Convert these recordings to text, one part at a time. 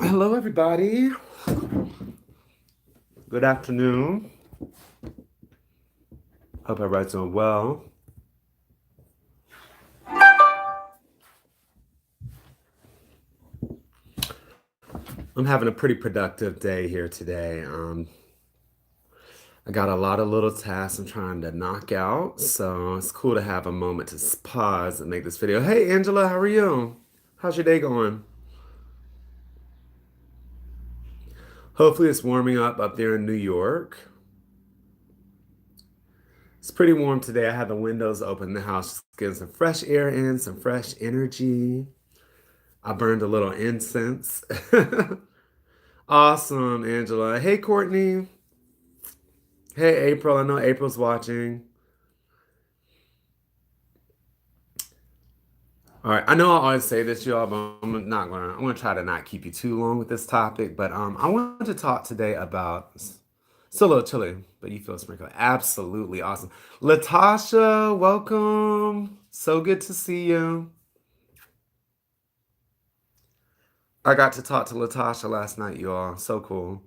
Hello, everybody. Good afternoon. Hope everybody's doing well. I'm having a pretty productive day here today. I got a lot of little tasks I'm trying to knock out, so it's cool to have a moment to pause and make this video. Hey, Angela, how are you? How's your day going? Hopefully, it's warming up there in New York. It's pretty warm today. I had the windows open in the house, just getting some fresh air in, some fresh energy. I burned a little incense. Awesome, Angela. Hey, Courtney. Hey, April. I know April's watching. All right. I know I always say this, y'all, but I'm gonna try to not keep you too long with this topic. But I wanted to talk today about solo chili, but you feel sprinkle. Absolutely awesome. Latasha, welcome. So good to see you. I got to talk to Latasha last night, y'all. So cool.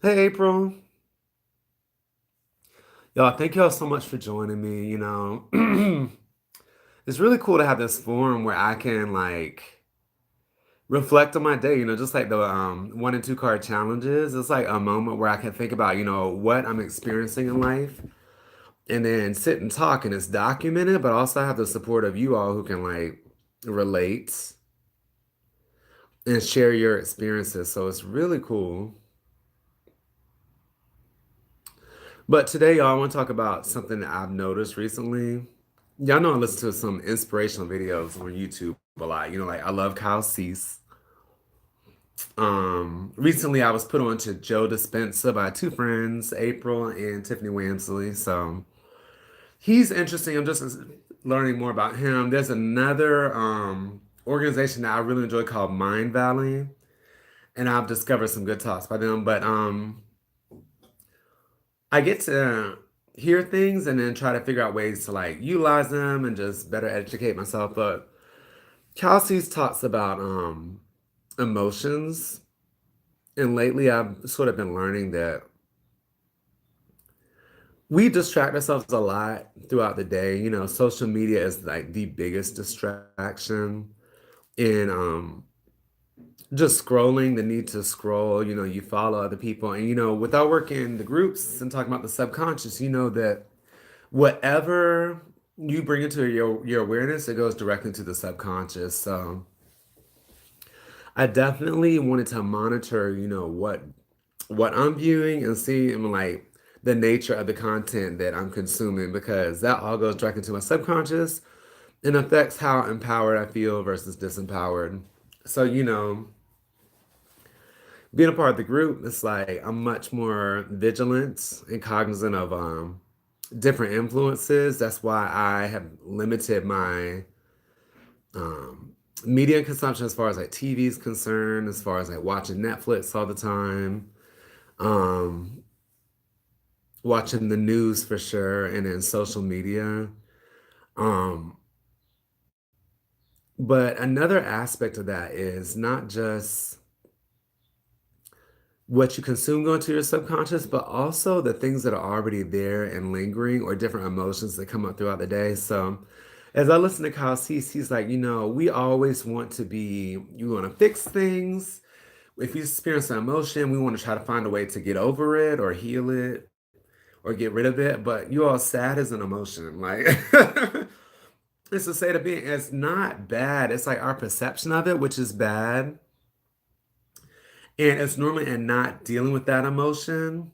Hey, April. Y'all, thank y'all so much for joining me. It's really cool to have this forum where I can like reflect on my day, just like the one and two card challenges. It's like a moment where I can think about, what I'm experiencing in life and then sit and talk and it's documented, but also have the support of you all who can like relate and share your experiences. So it's really cool. But today, y'all, I want to talk about something that I've noticed recently. Y'all know I listen to some inspirational videos on YouTube a lot. Like I love Kyle Cease. Recently I was put on to Joe Dispenza by two friends, April and Tiffany Wamsley. So he's interesting. I'm just learning more about him. There's another organization that I really enjoy called Mind Valley, and I've discovered some good talks by them. But I get to hear things and then try to figure out ways to like utilize them and just better educate myself. But Kelsey's talks about emotions, and lately I've sort of been learning that we distract ourselves a lot throughout the day. Social media is like the biggest distraction in just scrolling, the need to scroll. You follow other people, and without working the groups and talking about the subconscious, that whatever you bring into your awareness, it goes directly to the subconscious. So I definitely wanted to monitor, what I'm viewing and see like the nature of the content that I'm consuming because that all goes directly to my subconscious and affects how empowered I feel versus disempowered. So, being a part of the group, it's like I'm much more vigilant and cognizant of different influences. That's why I have limited my um, media consumption as far as like TV is concerned, as far as like watching Netflix all the time, um, watching the news for sure, and then social media. Um, but another aspect of that is not just what you consume going to your subconscious, but also the things that are already there and lingering or different emotions that come up throughout the day. So as I listen to Kyle Cease, he's like, we always want to be, you want to fix things. If you experience an emotion, we want to try to find a way to get over it or heal it or get rid of it. But you all sad is an emotion. Like it's a state of being. It's not bad. It's like our perception of it, which is bad. And it's normally in not dealing with that emotion.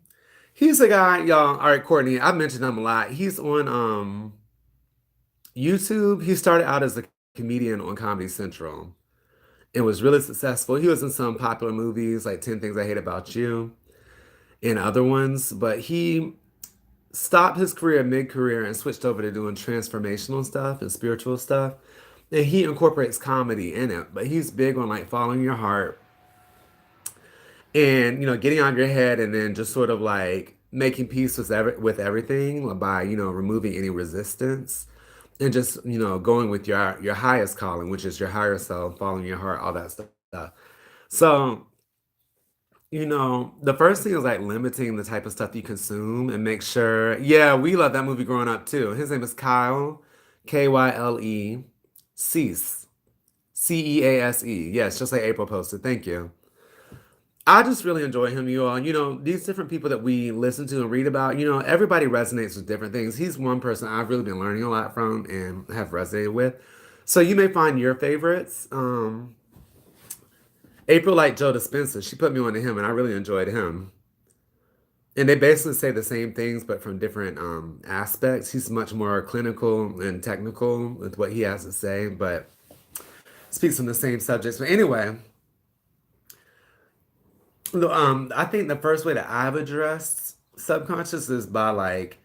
He's a guy, y'all. All right, Courtney, I mentioned him a lot. He's on YouTube. He started out as a comedian on Comedy Central and was really successful. He was in some popular movies like 10 Things I Hate About You and other ones, but he stopped his career mid-career and switched over to doing transformational stuff and spiritual stuff. And he incorporates comedy in it, but he's big on like following your heart and getting out of your head and then just sort of like making peace with everything by removing any resistance and just going with your highest calling, which is your higher self, following your heart, all that stuff. So, the first thing is like limiting the type of stuff you consume and make sure. Yeah, we love that movie growing up too. His name is Kyle, Kyle, Cease, Cease. Yes, just like April posted. Thank you. I just really enjoy him, you all. These different people that we listen to and read about, everybody resonates with different things. He's one person I've really been learning a lot from and have resonated with. So you may find your favorites. April liked Joe Dispenza. She put me on to him, and I really enjoyed him. And they basically say the same things, but from different aspects. He's much more clinical and technical with what he has to say, but speaks on the same subjects. But anyway, I think the first way that I've addressed subconscious is by like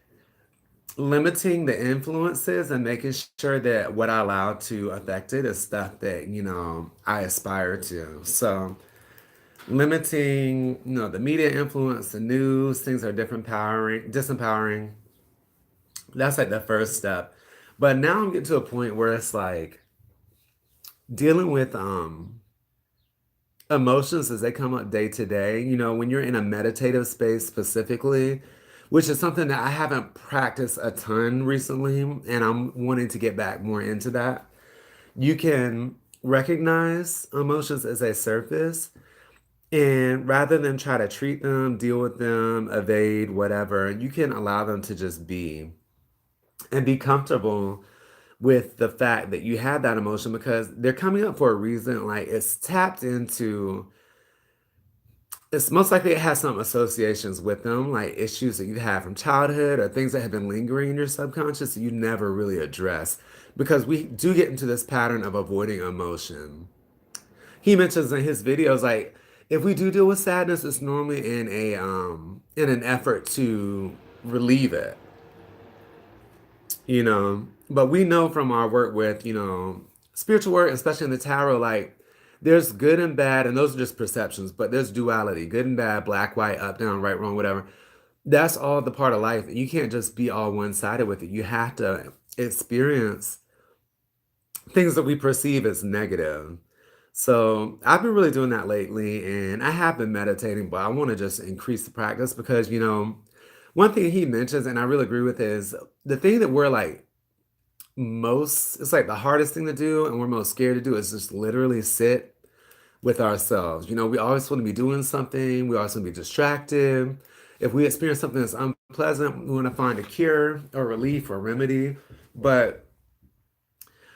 limiting the influences and making sure that what I allow to affect it is stuff that, I aspire to. So limiting, the media influence, the news, things are different powering, disempowering. That's like the first step. But now I'm getting to a point where it's like dealing with emotions as they come up day to day. When you're in a meditative space specifically, which is something that I haven't practiced a ton recently, and I'm wanting to get back more into that. You can recognize emotions as they surface, and rather than try to treat them, deal with them, evade, whatever, you can allow them to just be and be comfortable with the fact that you had that emotion because they're coming up for a reason. Like it's tapped into, it's most likely it has some associations with them, like issues that you had from childhood or things that have been lingering in your subconscious that you never really address. Because we do get into this pattern of avoiding emotion. He mentions in his videos, like, if we do deal with sadness, it's normally in an effort to relieve it, But we know from our work with, spiritual work, especially in the tarot, like there's good and bad, and those are just perceptions, but there's duality, good and bad, black, white, up, down, right, wrong, whatever. That's all the part of life. You can't just be all one-sided with it. You have to experience things that we perceive as negative. So I've been really doing that lately, and I have been meditating, but I want to just increase the practice because, one thing he mentions, and I really agree with, is the thing that we're like it's like the hardest thing to do, and we're most scared to do is just literally sit with ourselves. We always want to be doing something, we always want to be distracted. If we experience something that's unpleasant, we want to find a cure or relief or remedy. But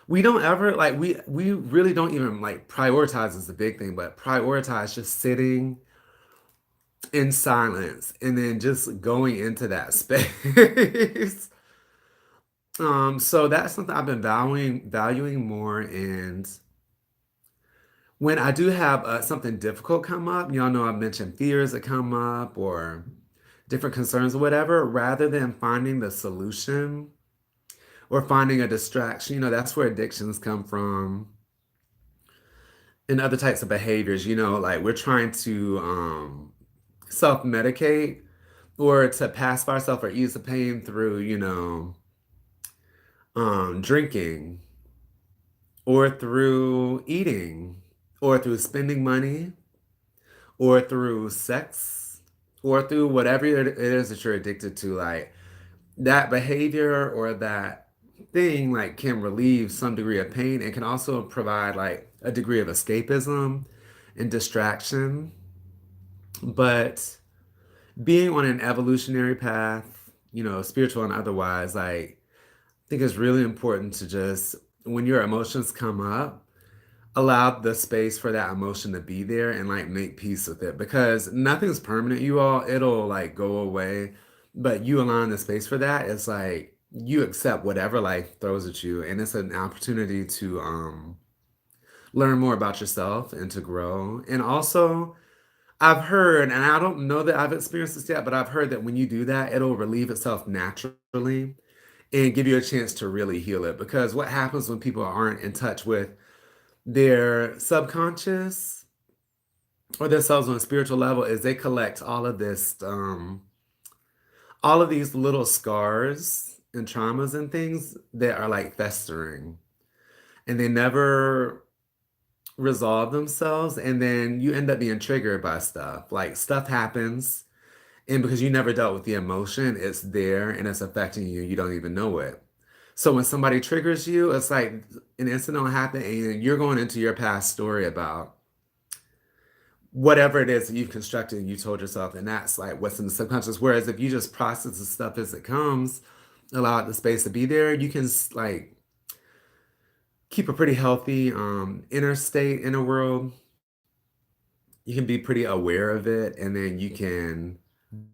we don't ever like we really don't even like prioritize is the big thing, but prioritize just sitting in silence and then just going into that space. So that's something I've been valuing more. And when I do have something difficult come up, y'all know I mentioned fears that come up or different concerns or whatever, rather than finding the solution or finding a distraction, that's where addictions come from and other types of behaviors, like we're trying to self-medicate or to pacify ourselves or ease the pain through, drinking or through eating or through spending money or through sex or through whatever it is that you're addicted to. Like that behavior or that thing like can relieve some degree of pain and can also provide like a degree of escapism and distraction. But being on an evolutionary path, spiritual and otherwise, like I think it's really important to just when your emotions come up, allow the space for that emotion to be there and like make peace with it because nothing's permanent, you all. It'll like go away, but you allowing the space for that is like you accept whatever life throws at you, and it's an opportunity to learn more about yourself and to grow. And also, I've heard, and I don't know that I've experienced this yet, but I've heard that when you do that, it'll relieve itself naturally and give you a chance to really heal it. Because what happens when people aren't in touch with their subconscious or themselves on a spiritual level is they collect all of these little scars and traumas and things that are like festering, and they never resolve themselves, and then you end up being triggered by stuff. Like stuff happens, and because you never dealt with the emotion, it's there and it's affecting you. You don't even know it. So when somebody triggers you, it's like an incident will happen, and you're going into your past story about whatever it is that you've constructed and you told yourself, and that's like what's in the subconscious. Whereas if you just process the stuff as it comes, allow it the space to be there, you can like keep a pretty healthy inner state, inner world. You can be pretty aware of it, and then you can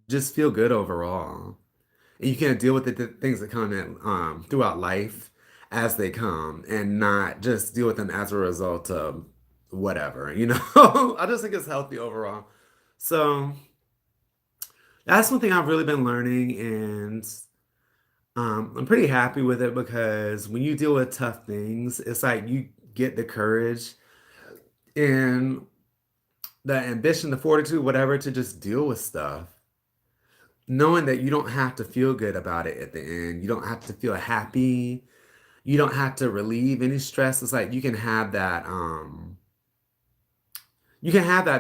just feel good overall. And you can deal with the things that come in throughout life as they come, and not just deal with them as a result of whatever, you know? I just think it's healthy overall. So that's one thing I've really been learning, and I'm pretty happy with it because when you deal with tough things, it's like you get the courage and the ambition, the fortitude, whatever, to just deal with stuff. Knowing that you don't have to feel good about it at the end. You don't have to feel happy. You don't have to relieve any stress. It's like you can have that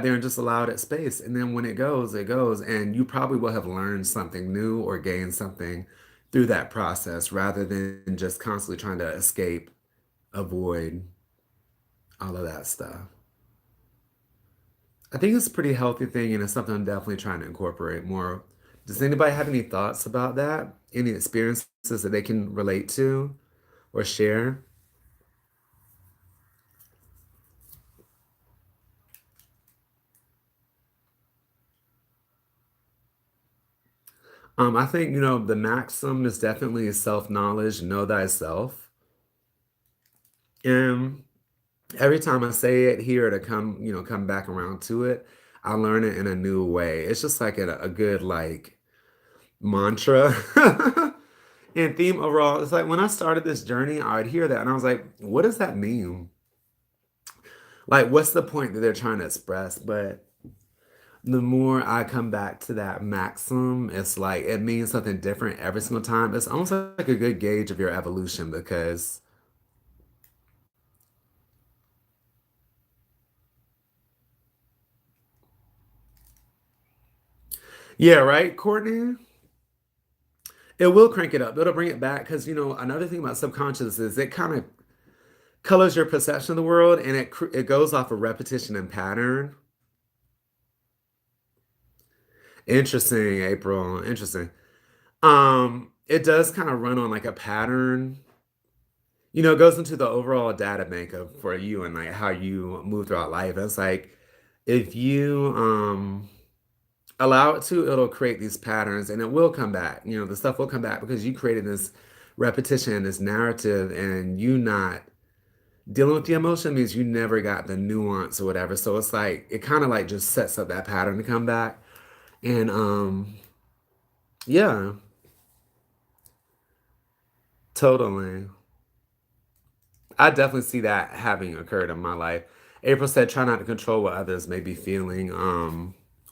there and just allow it space. And then when it goes. And you probably will have learned something new or gained something through that process rather than just constantly trying to escape, avoid all of that stuff. I think it's a pretty healthy thing and it's something I'm definitely trying to incorporate more. Does anybody have any thoughts about that? Any experiences that they can relate to or share? I think, the maxim is definitely self-knowledge, know thyself. And every time I say it here to come back around to it, I learn it in a new way. It's just like a good like mantra and theme overall. It's like when I started this journey, I would hear that and I was like, what does that mean? Like, what's the point that they're trying to express? But the more I come back to that maxim, it's like it means something different every single time. It's almost like a good gauge of your evolution because, yeah, right, Courtney? It will crank it up. It'll bring it back because, another thing about subconscious is it kind of colors your perception of the world and it goes off of repetition and pattern. Interesting, April. Interesting. It does kind of run on like a pattern. It goes into the overall data bank of for you and like how you move throughout life. It's like if you allow it to, it'll create these patterns and it will come back. The stuff will come back because you created this repetition, this narrative, and you not dealing with the emotion means you never got the nuance or whatever. So it's like it kind of like just sets up that pattern to come back. And yeah, totally. I definitely see that having occurred in my life. April said, try not to control what others may be feeling.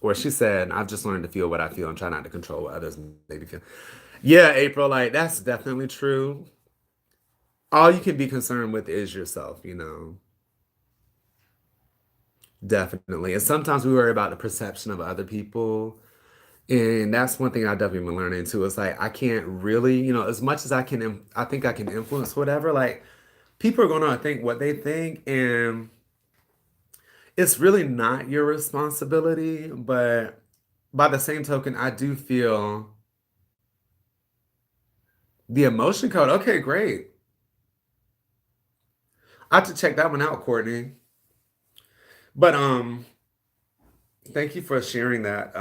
Or she said, I've just learned to feel what I feel and try not to control what others may be feeling. Yeah, April, like that's definitely true. All you can be concerned with is yourself. Definitely. And sometimes we worry about the perception of other people. And that's one thing I definitely been learning too. It's like I can't really, as much as I think I can influence whatever, like people are gonna think what they think, and it's really not your responsibility. But by the same token, I do feel the emotion code. Okay, great. I have to check that one out, Courtney. But thank you for sharing that.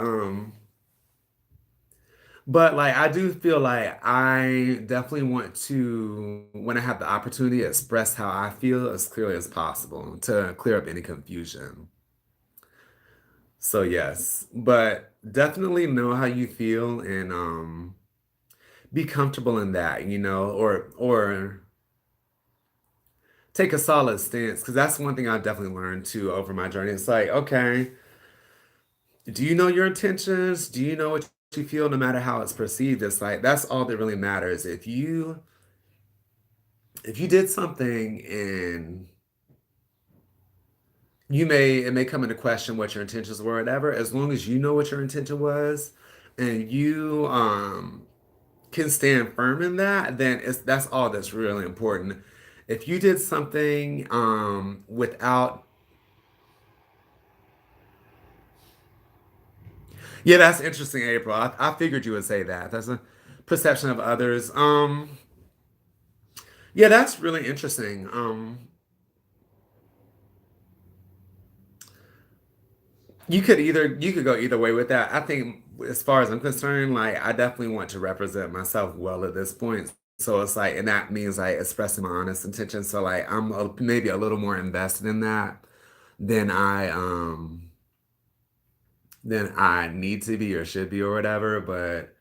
But like I do feel like I definitely want to, when I have the opportunity, express how I feel as clearly as possible to clear up any confusion. So yes, but definitely know how you feel and be comfortable in that, or take a solid stance because that's one thing I definitely learned too over my journey. It's like, okay, do you know your intentions? Do you know what you feel no matter how it's perceived? It's like that's all that really matters. If you did something and it may come into question what your intentions were, or whatever. As long as you know what your intention was, and you can stand firm in that, then that's all that's really important. If you did something without, yeah, that's interesting, April. I figured you would say that. That's a perception of others. Yeah, that's really interesting. You could go either way with that. I think as far as I'm concerned, like I definitely want to represent myself well at this point. So it's like, and that means like expressing my honest intention. So like maybe a little more invested in that than I need to be or should be or whatever. But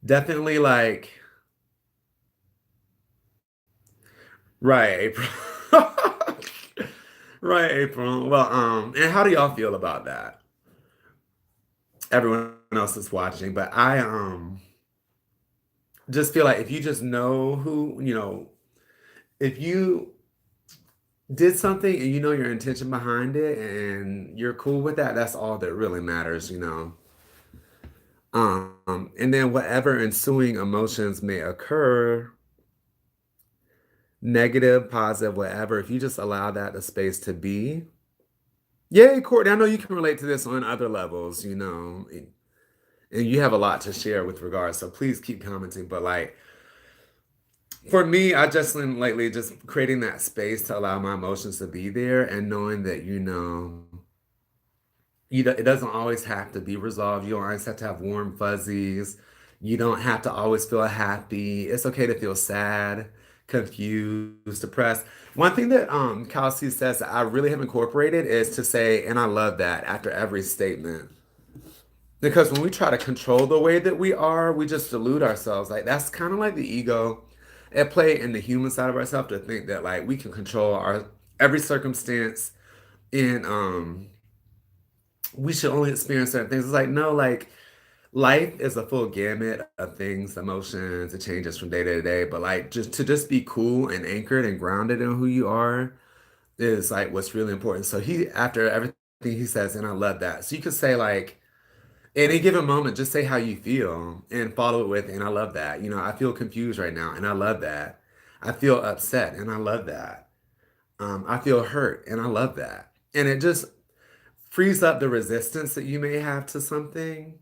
definitely like right, April. Right, April. Well, and how do y'all feel about that? Everyone else is watching, but I just feel like if you just know who, if you did something and you know your intention behind it and you're cool with that, that's all that really matters. And then whatever ensuing emotions may occur, negative, positive, whatever, if you just allow that the space to be. Yay, Courtney, I know you can relate to this on other levels, and you have a lot to share with regards, so please keep commenting. But like for me, I just been lately just creating that space to allow my emotions to be there and knowing that, it doesn't always have to be resolved. You don't always have to have warm fuzzies. You don't have to always feel happy. It's okay to feel sad, confused, depressed. One thing that Kelsey says that I really have incorporated is to say, and I love that after every statement. Because when we try to control the way that we are, we just delude ourselves. Like that's kind of like the ego at play in the human side of ourselves to think that like we can control our every circumstance and we should only experience certain things. It's like no, like life is a full gamut of things, emotions, it changes from day to day. But like just be cool and anchored and grounded in who you are is like what's really important. So he after everything he says, and I love that. So you could say like any given moment, just say how you feel and follow it with, and I love that. I feel confused right now, and I love that. I feel upset, and I love that. I feel hurt, and I love that. And it just frees up the resistance that you may have to something,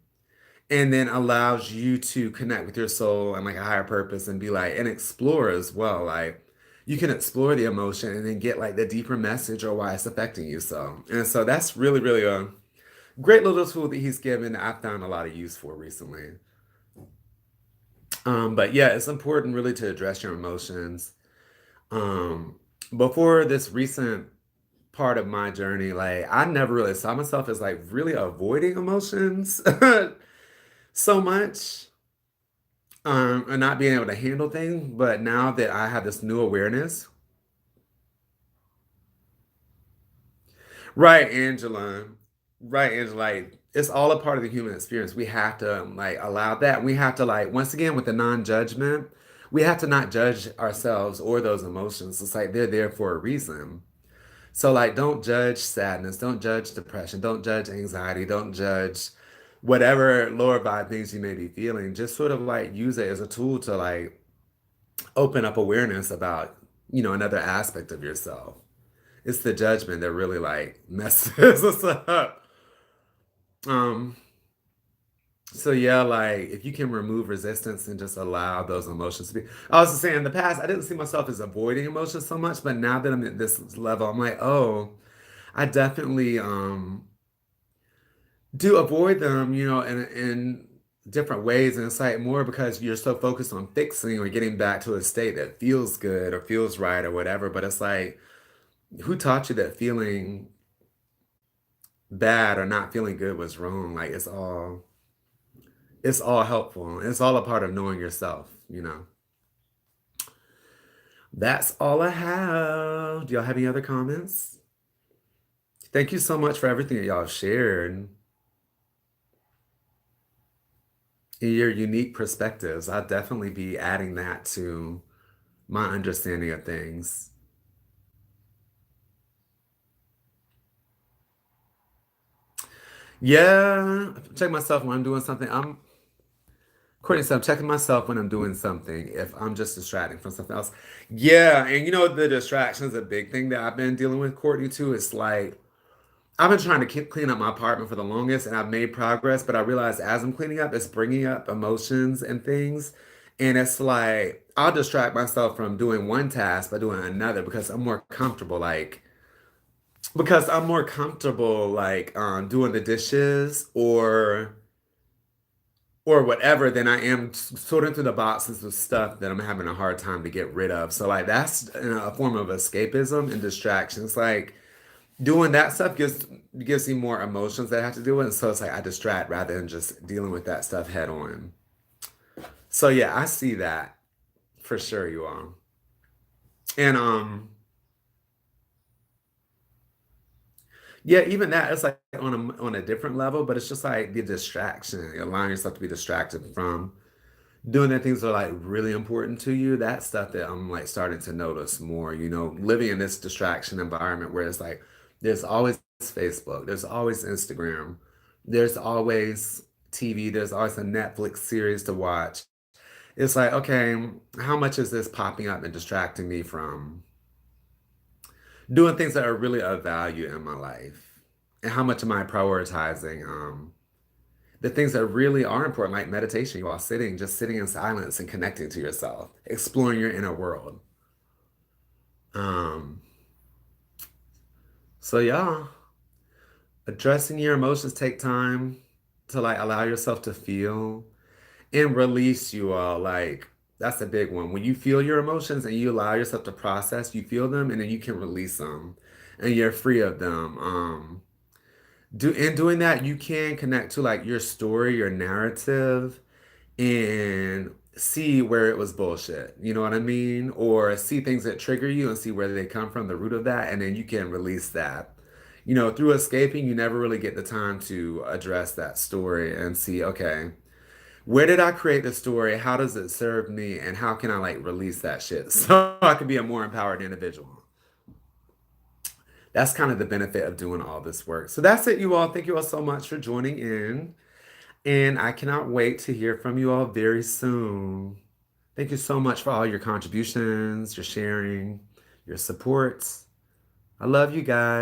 and then allows you to connect with your soul and like a higher purpose and be like, and explore as well. Like, you can explore the emotion and then get like the deeper message or why it's affecting you. And so that's really, really a great little tool that he's given that I've found a lot of use for recently. But yeah, it's important really to address your emotions. Um, Before this recent part of my journey, like I never really saw myself as like really avoiding emotions so much, and not being able to handle things. But now that I have this new awareness, right, Angela. Right, Angela. Like, it's all a part of the human experience. We have to like allow that. We have to like once again with the non-judgment, we have to not judge ourselves or those emotions. It's like they're there for a reason. So like don't judge sadness, don't judge depression, don't judge anxiety, don't judge whatever lower vibe things you may be feeling. Just sort of like use it as a tool to like open up awareness about, another aspect of yourself. It's the judgment that really like messes us up. Um, so yeah, like if you can remove resistance and just allow those emotions to be. I was just saying in the past, I didn't see myself as avoiding emotions so much, but now that I'm at this level, I'm like, oh, I definitely do avoid them, in different ways. And it's like more because you're so focused on fixing or getting back to a state that feels good or feels right or whatever. But it's like, who taught you that feeling bad or not feeling good was wrong? Like it's all helpful. It's all a part of knowing yourself. That's all I have. Do y'all have any other comments? Thank you so much for everything that y'all have shared and your unique perspectives. I'll definitely be adding that to my understanding of things. Yeah, check myself when I'm doing something. Courtney said, I'm checking myself when I'm doing something, if I'm just distracting from something else. Yeah, and you know, the distraction is a big thing that I've been dealing with, Courtney, too. It's like, I've been trying to keep clean up my apartment for the longest, and I've made progress, but I realize as I'm cleaning up, it's bringing up emotions and things. And it's like, I'll distract myself from doing one task by doing another because I'm more comfortable, doing the dishes or whatever than I am sorting through the boxes of stuff that I'm having a hard time to get rid of. So like that's a form of escapism and distraction. It's like doing that stuff gives me more emotions that I have to deal with. And so it's like I distract rather than just dealing with that stuff head on. So yeah, I see that for sure you are. And yeah, even that it's like on a different level, but it's just like the distraction, allowing yourself to be distracted from doing the things that are like really important to you. That's stuff that I'm like starting to notice more, living in this distraction environment where it's like there's always Facebook, there's always Instagram, there's always TV, there's always a Netflix series to watch. It's like, okay, how much is this popping up and distracting me from doing things that are really of value in my life? And how much am I prioritizing the things that really are important, like meditation, you all just sitting in silence and connecting to yourself, exploring your inner world. Um, so yeah, addressing your emotions take time to like allow yourself to feel and release you all. Like that's a big one. When you feel your emotions and you allow yourself to process, you feel them and then you can release them and you're free of them. In doing that, you can connect to like your story, your narrative, and see where it was bullshit. You know what I mean? Or see things that trigger you and see where they come from, the root of that, and then you can release that. Through escaping, you never really get the time to address that story and see, okay, where did I create the story? How does it serve me? And how can I like release that shit so I can be a more empowered individual? That's kind of the benefit of doing all this work. So that's it, you all. Thank you all so much for joining in. And I cannot wait to hear from you all very soon. Thank you so much for all your contributions, your sharing, your supports. I love you guys.